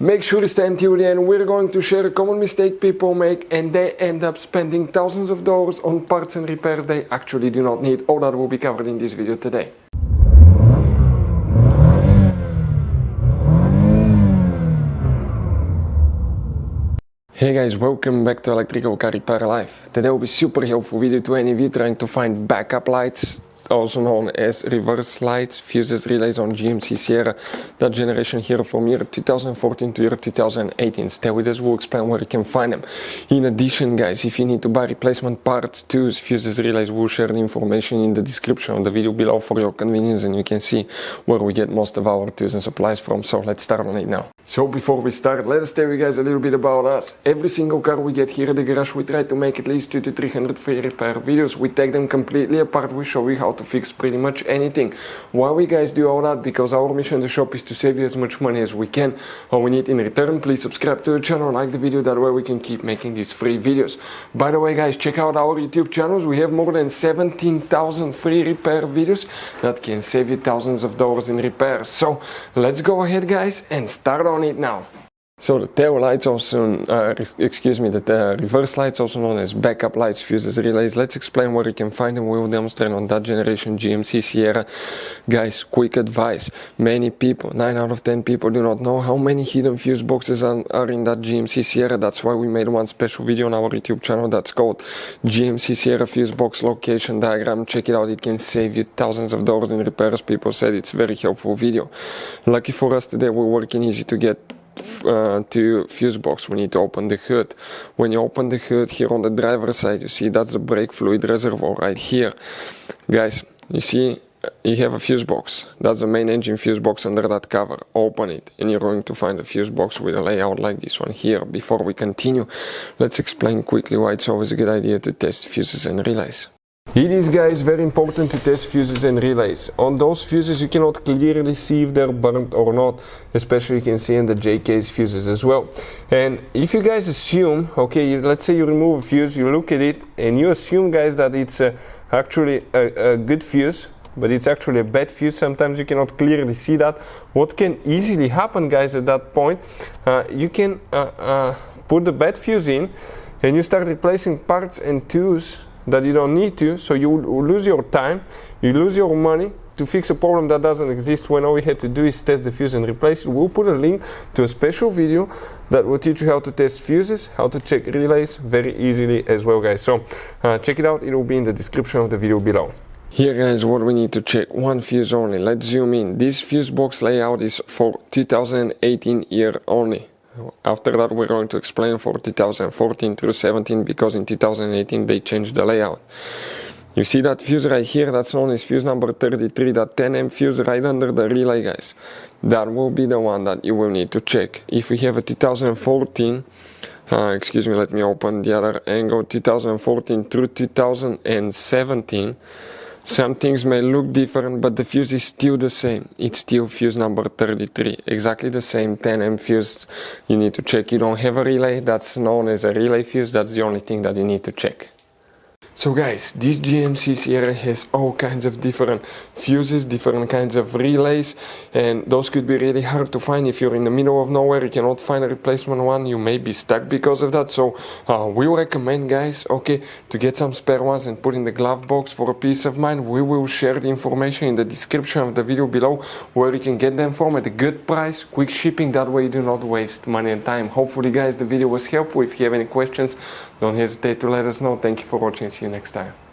Make sure to stay until the end. We're going to share a common mistake people make and they end up spending thousands of dollars on parts and repairs they actually do not need. All that will be covered in this video today. Hey guys, welcome back to Electrical Car Repair Live. Today will be super helpful video to any of you trying to find backup lights, also known as reverse lights, fuses, relays on GMC Sierra, that generation here from year 2014 to year 2018. Stay with us, we'll explain where you can find them. In addition guys, if you need to buy replacement parts, tools, fuses, relays, we'll share the information in the description of the video below for your convenience, and you can see where we get most of our tools and supplies from. So let's start on it now. So before we start, let us tell you guys a little bit about us. Every single car we get here at the garage, we try to make at least 200 to 300 free repair videos. We take them completely apart, we show you how to fix pretty much anything. Why we guys do all that? Because our mission in the shop is to save you as much money as we can. All we need in return, please subscribe to the channel, like the video, that way we can keep making these free videos. By the way guys, check out our YouTube channels. We have more than 17,000 free repair videos that can save you thousands of dollars in repairs. So let's go ahead guys and start on it now. So the tail lights, also, the reverse lights, also known as backup lights, fuses, relays. Let's explain where you can find them. We will demonstrate on that generation GMC Sierra. Guys, quick advice. Many people, 9 out of 10 people, do not know how many hidden fuse boxes are in that GMC Sierra. That's why we made one special video on our YouTube channel that's called GMC Sierra Fuse Box Location Diagram. Check it out. It can save you thousands of dollars in repairs. People said it's a very helpful video. Lucky for us today, we're working easy to get to fuse box. We need to open the hood. When you open the hood here on the driver's side, you see that's the brake fluid reservoir right here. Guys, you see you have a fuse box. That's the main engine fuse box under that cover. Open it and you're going to find a fuse box with a layout like this one here. Before we continue, let's explain quickly why it's always a good idea to test fuses and relays. It is guys very important to test fuses and relays. On those fuses you cannot clearly see if they're burnt or not, especially you can see in the J-case fuses as well. And if you guys assume, okay, let's say you remove a fuse, you look at it and you assume guys that it's actually a good fuse, but it's actually a bad fuse, sometimes you cannot clearly see that. What can easily happen guys at that point, you can put the bad fuse in and you start replacing parts and tools that you don't need to, so you lose your time, you lose your money to fix a problem that doesn't exist, when all we had to do is test the fuse and replace it. We'll put a link to a special video that will teach you how to test fuses, how to check relays very easily as well guys. So check it out, it will be in the description of the video below. Here guys, what we need to check, one fuse only. Let's zoom in. This fuse box layout is for 2018 year only. After that we're going to explain for 2014 through 17, because in 2018 they changed the layout. You see that fuse right here, that's known as fuse number 33, that 10 amp fuse right under the relay guys. That will be the one that you will need to check. If we have a 2014, let me open the other angle, 2014 through 2017, some things may look different, but the fuse is still the same. It's still fuse number 33, exactly the same 10 amp fuse. You need to check. You don't have a relay, that's known as a relay fuse. That's the only thing that you need to check. So guys, this GMC Sierra has all kinds of different fuses, different kinds of relays, and those could be really hard to find. If you're in the middle of nowhere, you cannot find a replacement one, you may be stuck because of that. So we recommend guys, okay, to get some spare ones and put in the glove box for a peace of mind. We will share the information in the description of the video below where you can get them from at a good price, quick shipping, that way you do not waste money and time. Hopefully guys the video was helpful. If you have any questions, don't hesitate to let us know. Thank you for watching. See you next time.